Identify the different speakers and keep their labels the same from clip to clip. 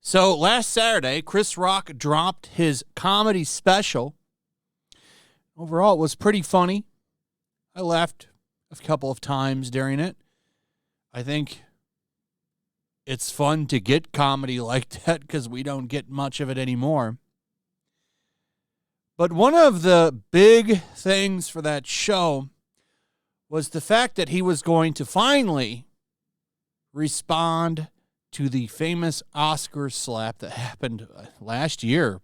Speaker 1: So last Saturday, Chris Rock dropped his comedy special. Overall, it was pretty funny. I laughed a couple of times during it. I think it's fun to get comedy like that because we don't get much of it anymore. But one of the big things for that show was the fact that he was going to finally respond to the famous Oscar slap that happened last year.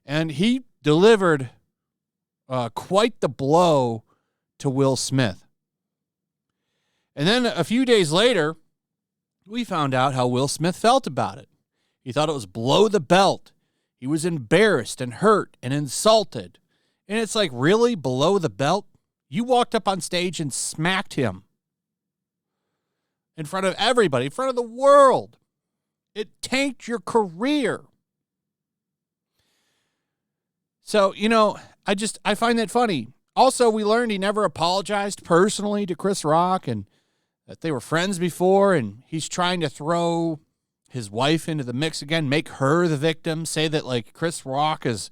Speaker 1: And he delivered quite the blow to Will Smith. And then a few days later, we found out how Will Smith felt about it. He thought it was below the belt. He was embarrassed and hurt and insulted. And it's like, really? Below the belt? You walked up on stage and smacked him in front of everybody, in front of the world. It tanked your career. So, I find that funny. Also, we learned he never apologized personally to Chris Rock and that they were friends before, and he's trying to throw his wife into the mix again, make her the victim, say that, like, Chris Rock is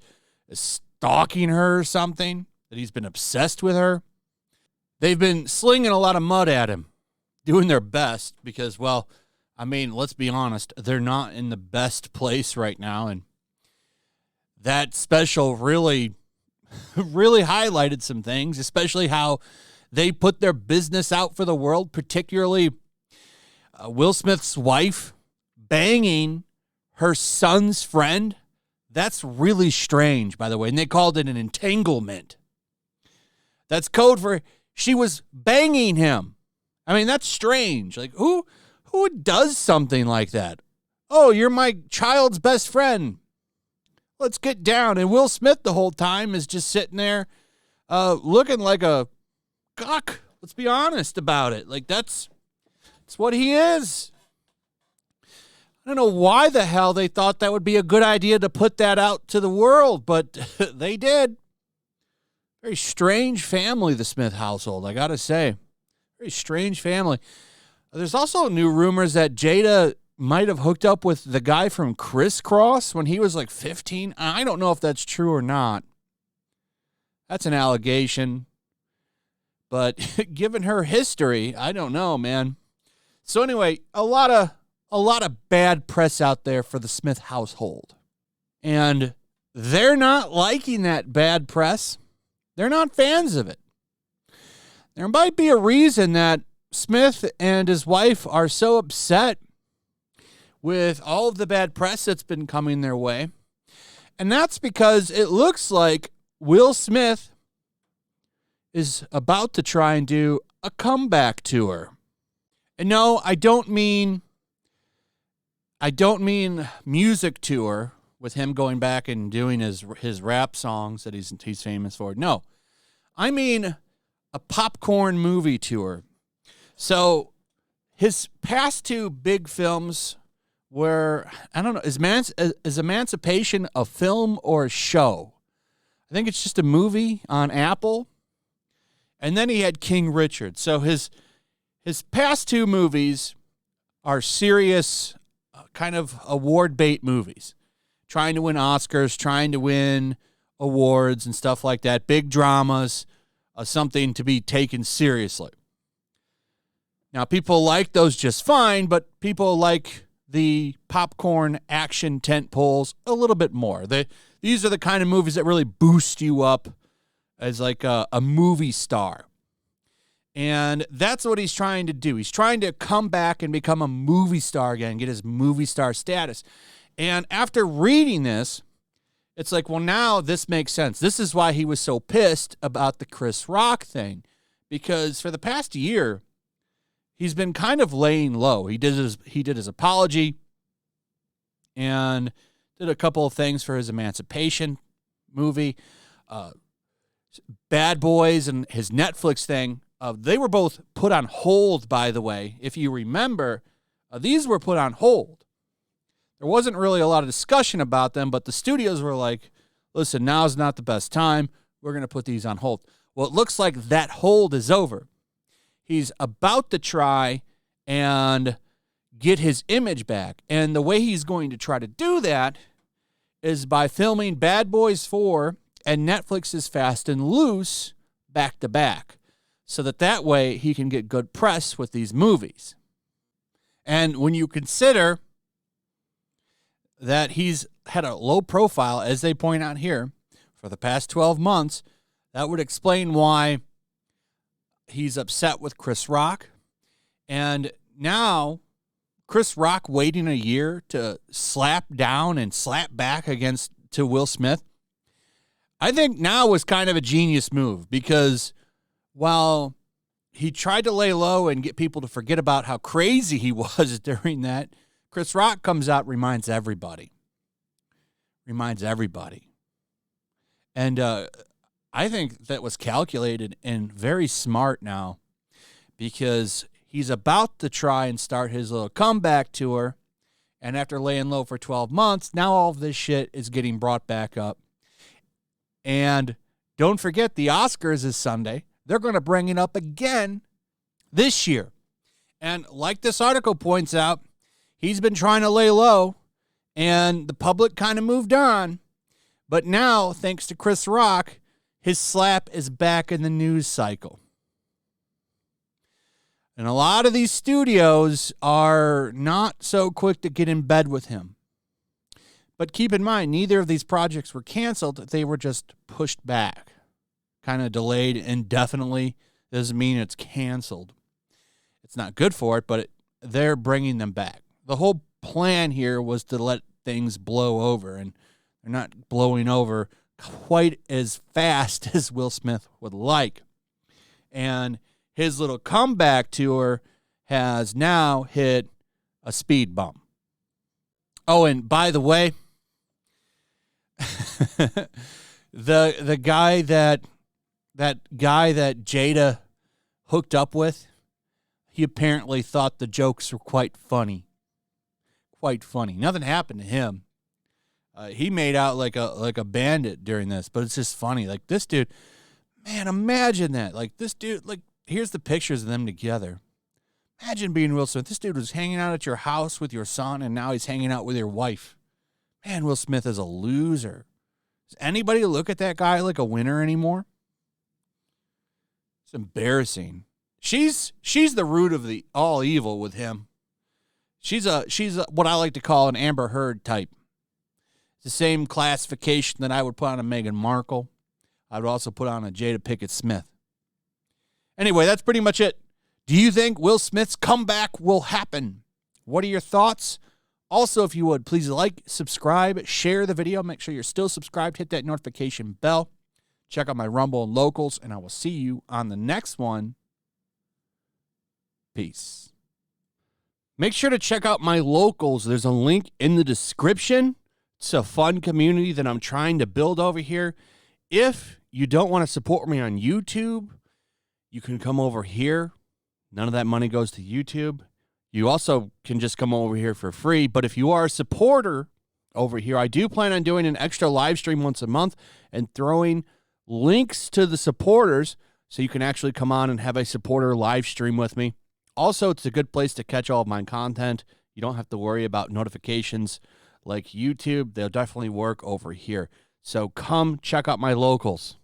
Speaker 1: stalking her or something, that he's been obsessed with her. They've been slinging a lot of mud at him, doing their best because, well, I mean, let's be honest, they're not in the best place right now. And that special really highlighted some things, especially how they put their business out for the world, particularly Will Smith's wife banging her son's friend. That's really strange, by the way. And they called it an entanglement. That's code for she was banging him. I mean, that's strange. Like, who does something like that? Oh, you're my child's best friend. Let's get down. And Will Smith the whole time is just sitting there looking like a cock. Let's be honest about it. Like, that's what he is. I don't know why the hell they thought that would be a good idea to put that out to the world, but they did. Very strange family, the Smith household, I got to say. Very strange family. There's also new rumors that Jada might have hooked up with the guy from Criss Cross when he was like 15. I don't know if that's true or not. That's an allegation. But given her history, I don't know, man. So anyway, a lot of bad press out there for the Smith household. And they're not liking that bad press. They're not fans of it. There might be a reason that Smith and his wife are so upset with all of the bad press that's been coming their way. And that's because it looks like Will Smith is about to try and do a comeback tour. And no, I don't mean music tour with him going back and doing his rap songs that he's famous for. No, I mean a popcorn movie tour. So his past two big films were, I don't know, is Emancipation a film or a show? I think it's just a movie on Apple. And then he had King Richard. So his past two movies are serious kind of award bait movies. Trying to win Oscars, trying to win awards and stuff like that. Big dramas, something to be taken seriously. Now, people like those just fine, but people like the popcorn action tent poles a little bit more. These are the kind of movies that really boost you up as like a movie star. And that's what he's trying to do. He's trying to come back and become a movie star again, get his movie star status. And after reading this, it's like, well, now this makes sense. This is why he was so pissed about the Chris Rock thing. Because for the past year, he's been kind of laying low. He did his apology and did a couple of things for his Emancipation movie. Bad Boys and his Netflix thing. They were both put on hold, by the way. If you remember, these were put on hold. There wasn't really a lot of discussion about them, but the studios were like, listen, now's not the best time. we're going to put these on hold. Well, it looks like that hold is over. He's about to try and get his image back. And the way he's going to try to do that is by filming Bad Boys 4 and Netflix's Fast and Loose back to back, so that way he can get good press with these movies. And when you consider that he's had a low profile, as they point out here, for the past 12 months, that would explain why he's upset with Chris Rock. And now Chris Rock waiting a year to slap down and slap back to Will Smith, I think now was kind of a genius move, because while he tried to lay low and get people to forget about how crazy he was during that, Chris Rock comes out, reminds everybody. And I think that was calculated and very smart now, because he's about to try and start his little comeback tour. And after laying low for 12 months, now all of this shit is getting brought back up. And don't forget, the Oscars is Sunday. They're going to bring it up again this year. And like this article points out, he's been trying to lay low, and the public kind of moved on. But now, thanks to Chris Rock, his slap is back in the news cycle. And a lot of these studios are not so quick to get in bed with him. But keep in mind, neither of these projects were canceled. They were just pushed back, kind of delayed indefinitely. Doesn't mean it's canceled. It's not good for it, but they're bringing them back. The whole plan here was to let things blow over, and they're not blowing over quite as fast as Will Smith would like. And his little comeback tour has now hit a speed bump. Oh, and by the way, the guy that Jada hooked up with, he apparently thought the jokes were quite funny. Quite funny. Nothing happened to him. He made out like a bandit during this, but it's just funny. Like, this dude, man, imagine that. Like, this dude, like, here's the pictures of them together. Imagine being Will Smith. This dude was hanging out at your house with your son, and now he's hanging out with your wife. Man, Will Smith is a loser. Does anybody look at that guy like a winner anymore? It's embarrassing. She's the root of the all evil with him. She's a what I like to call an Amber Heard type. It's the same classification that I would put on a Meghan Markle. I would also put on a Jada Pinkett Smith. Anyway, that's pretty much it. Do you think Will Smith's comeback will happen? What are your thoughts? Also, if you would, please like, subscribe, share the video. Make sure you're still subscribed. Hit that notification bell. Check out my Rumble and Locals, and I will see you on the next one. Peace. Make sure to check out my Locals. There's a link in the description. It's a fun community that I'm trying to build over here. If you don't want to support me on YouTube, you can come over here. None of that money goes to YouTube. You also can just come over here for free. But if you are a supporter over here, I do plan on doing an extra live stream once a month and throwing links to the supporters so you can actually come on and have a supporter live stream with me. Also, it's a good place to catch all of my content. You don't have to worry about notifications like YouTube. They'll definitely work over here. So come check out my Locals.